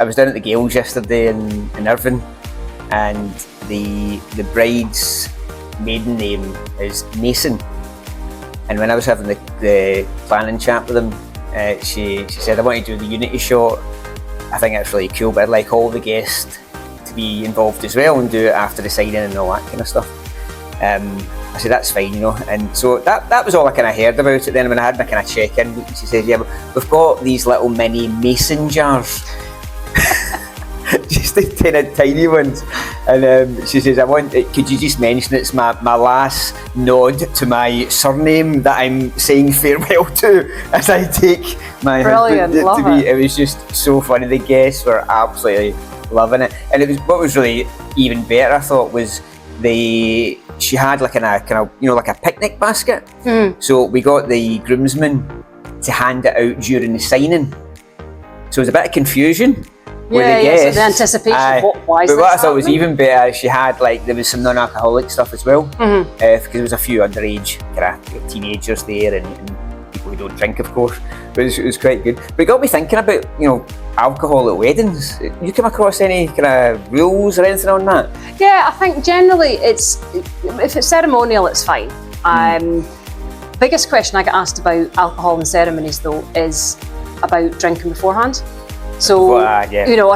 was down at the Gales yesterday in Irvine, and the bride's maiden name is Mason. And when I was having the planning chat with them, she said, I want to do the unity shot. I think that's really cool, but I'd like all the guests to be involved as well and do it after the signing and all that kind of stuff. I said, that's fine, you know. And so that was all I kind of heard about it. Then when I had my kind of check-in, she said, yeah, we've got these little mini mason jars. Just the tiny ones. And she says, could you just mention it's my last nod to my surname that I'm saying farewell to as I take my Brilliant, husband love to be. it. It was just so funny. The guests were absolutely loving it. And it was what was really even better, I thought, was she had like like a picnic basket. So we got the groomsmen to hand it out during the signing. So there was a bit of confusion. So the anticipation of why is this But what I thought was happening? even better, she had there was some non-alcoholic stuff as well, because there was a few underage teenagers there and people who don't drink, of course. But it was quite good. But it got me thinking about alcohol at weddings. You come across any kind of rules or anything on that? Yeah, I think generally if it's ceremonial, it's fine. Biggest question I get asked about alcohol and ceremonies though is about drinking beforehand. So, I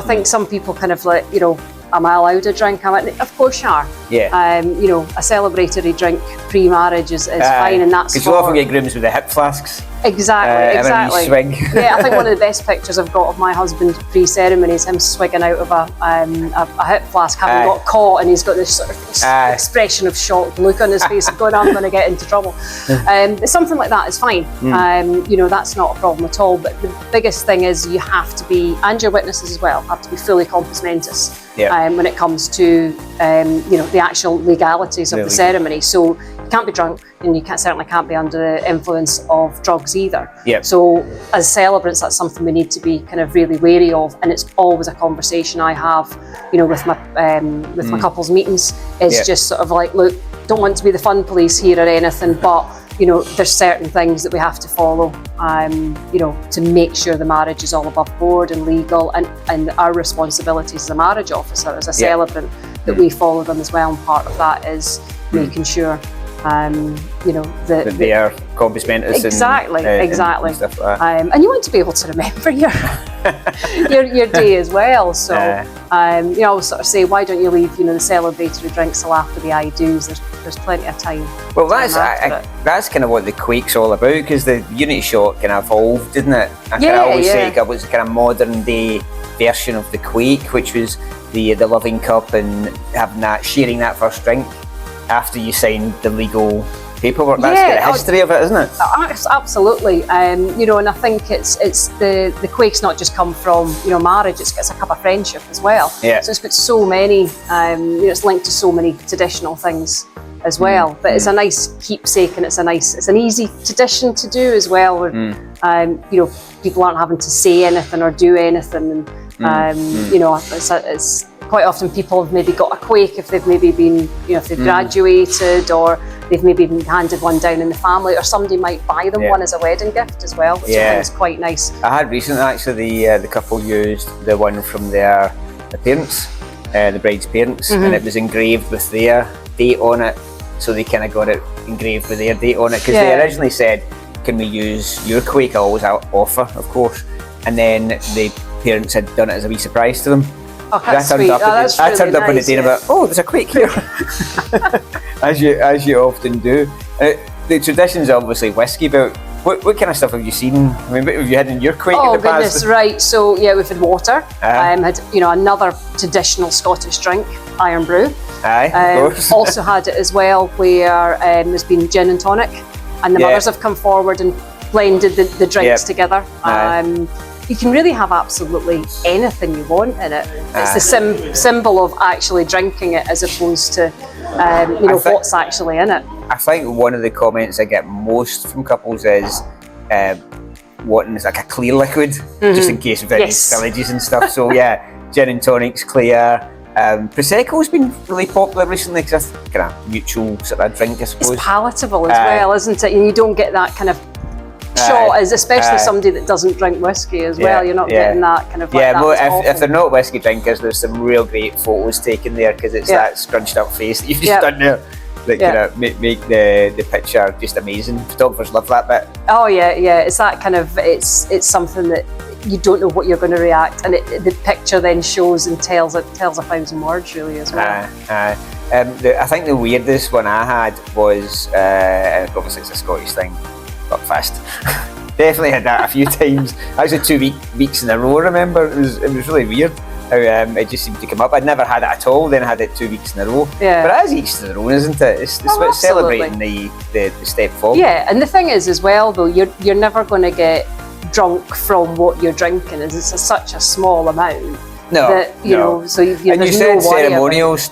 think some people kind of am I allowed a drink? Of course you are. Yeah. A celebratory drink pre-marriage is fine, and that's because you'll often get grooms with the hip flasks. Exactly. Swing. Yeah, I think one of the best pictures I've got of my husband pre-ceremony is him swigging out of a hip flask, having got caught, and he's got this sort of expression of shocked look on his face of going, I'm going to get into trouble. Something like that is fine. That's not a problem at all. But the biggest thing is you have to be, and your witnesses as well, have to be fully compos mentis when it comes to the actual legalities of the ceremony. So you can't be drunk, and you certainly can't be under the influence of drugs either. So as celebrants, that's something we need to be kind of really wary of, and it's always a conversation I have, with my couples meetings. Is just sort of like, look, don't want to be the fun police here or anything, but there's certain things that we have to follow, to make sure the marriage is all above board and legal, and our responsibilities as a marriage officer, as a celebrant, that we follow them as well. And part of that is making sure that they are compos mentis. Exactly. And stuff like that. And you want to be able to remember your day as well. So I always sort of say, why don't you leave the celebratory drinks till after the I-dos? There's plenty of time. Well, that's kind of what the Quake's all about, because the unity shot kind of evolved, didn't it? I always say it was a kind of modern day version of the Quake, which was the loving cup and sharing that first drink after you signed the legal paperwork. That's the history of it, isn't it? Absolutely. And I think it's the Quake's not just come from marriage. It's a cup of friendship as well. So it's got so many. It's linked to so many traditional things as well. But it's a nice keepsake, and it's an easy tradition to do as well. Where people aren't having to say anything or do anything, and it's quite often people have maybe got a Quake if they've maybe been, if they've graduated, or they've maybe been handed one down in the family, or somebody might buy them one as a wedding gift as well, which I think is quite nice. I had recently actually the couple used the one from the parents, the bride's parents, and it was engraved with their date on it, so they kind of got it engraved with their date on it, because they originally said, can we use your Quake? I always offer, of course, and then the parents had done it as a wee surprise to them. Oh, that's sweet. I turned up on the day and about, there's a Quake here. as you often do. The tradition's obviously whiskey, but what kind of stuff have you seen? I mean, what have you had in your Quake in the past? Oh goodness, right. So we've had water. Had another traditional Scottish drink, Iron Brew. Of course. Also had it as well where there's been gin and tonic, and the mothers have come forward and blended the drinks together. You can really have absolutely anything you want in it. It's the symbol of actually drinking it, as opposed to what's actually in it. I think one of the comments I get most from couples is wanting like a clear liquid, just in case of any spillages and stuff. So gin and tonic's clear. Prosecco's been really popular recently because it's kind of mutual sort of drink, I suppose. It's palatable as well, isn't it? And you don't get that kind of shot is, especially somebody that doesn't drink whiskey as well. You're not getting that kind of like if they're not whiskey drinkers, there's some real great photos taken there because it's that scrunched up face that you've just done there that kind of make the picture just amazing. Photographers love that bit. Oh yeah, it's that kind of, it's something that you don't know what you're going to react, and the picture then shows and tells 1,000 words really as well. I think the weirdest one I had was, obviously it's a Scottish thing, but fast. Definitely had that a few times. Actually 2 weeks in a row, I remember. It was really weird how it just seemed to come up. I'd never had it at all, then I had it 2 weeks in a row. Yeah. But it is each to their own, isn't it? It's about celebrating the step forward. Yeah, and the thing is as well though, you're never going to get drunk from what you're drinking, as it's such a small amount. That, you know, so and you said ceremonials,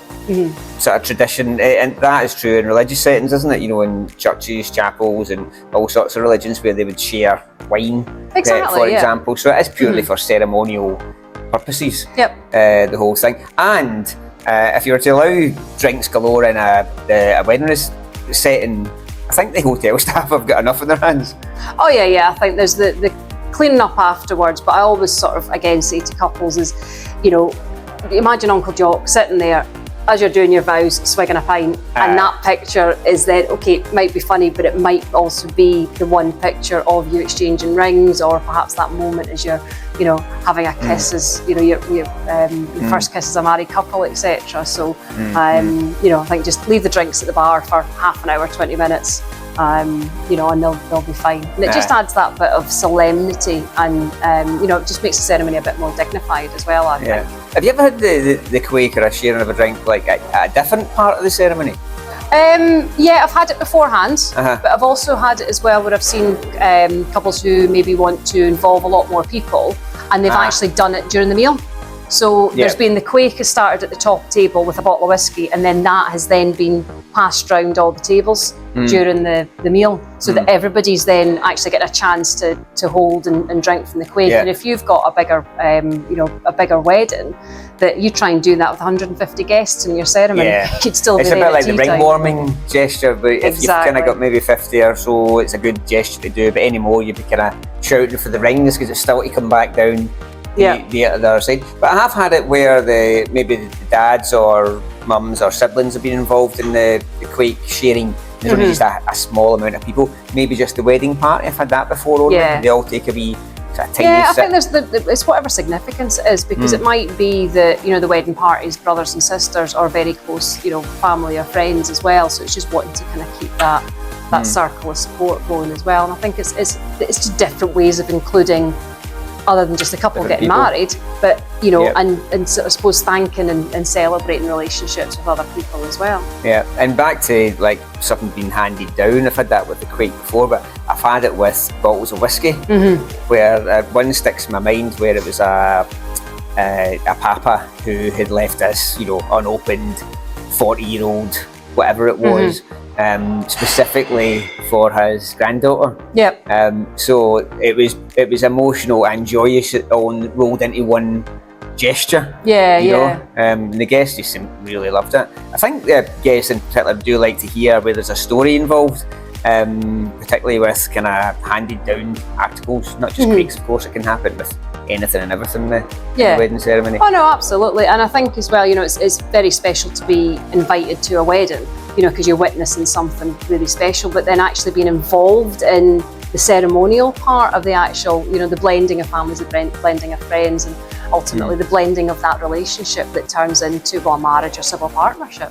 sort of tradition, and that is true in religious settings, isn't it? You know, in churches, chapels, and all sorts of religions where they would share wine, for example. So it is purely for ceremonial purposes. The whole thing. And if you were to allow drinks galore in a wedding setting, I think the hotel staff have got enough in their hands. Oh yeah. I think there's the cleaning up afterwards, but I always sort of again say to couples is, you know, imagine Uncle Jock sitting there as you're doing your vows, swigging a pint, and that picture is then, okay, it might be funny, but it might also be the one picture of you exchanging rings, or perhaps that moment as you're, you know, having a kiss as, you know, your first kiss as a married couple, etc. So, you know, I think just leave the drinks at the bar for half an hour, 20 minutes, you know, and they'll be fine. And it just adds that bit of solemnity, and you know, it just makes the ceremony a bit more dignified as well, I think. Have you ever had the quake or a sharing of a drink like at a different part of the ceremony? Yeah, I've had it beforehand, but I've also had it as well where I've seen couples who maybe want to involve a lot more people, and they've actually done it during the meal. So there's been the quake has started at the top table with a bottle of whiskey, and then that has then been passed round all the tables during the meal, so that everybody's then actually getting a chance to hold and drink from the quake. And if you've got a bigger, you know, a bigger wedding, that you try and do that with 150 guests in your ceremony, you'd still be there. It's a bit like the ring warming gesture, but if you've kind of got maybe 50 or so, it's a good gesture to do. But any more, you'd be kind of shouting for the rings because it's still to come back down the other side. But I have had it where maybe the dads or mums or siblings have been involved in the quake sharing. There's only just a small amount of people. Maybe just the wedding party. I've had that before. Only. They all take a wee sort of tiny I think there's it's whatever significance it is, because it might be that, you know, the wedding party's brothers and sisters or very close, you know, family or friends as well. So it's just wanting to kind of keep that circle of support going as well. And I think it's just different ways of including, other than just a couple getting married, but, you know, and sort of, I suppose, thanking and celebrating relationships with other people as well. Yeah, and back to like something being handed down, I've had that with the quake before, but I've had it with bottles of whiskey, where one sticks in my mind where it was a papa who had left us, you know, unopened 40-year-old, whatever it was, specifically for his granddaughter. So it was emotional and joyous, all rolled into one gesture. You know? The guests just really loved it. I think the guests in particular do like to hear where there's a story involved, particularly with kind of handed down articles, not just quakes, of course. It can happen with anything and everything in the wedding ceremony. Oh no, absolutely. And I think as well, you know, it's very special to be invited to a wedding, you know, because you're witnessing something really special, but then actually being involved in the ceremonial part of the actual, you know, the blending of families, the blending of friends, and ultimately the blending of that relationship that turns into a marriage or civil partnership.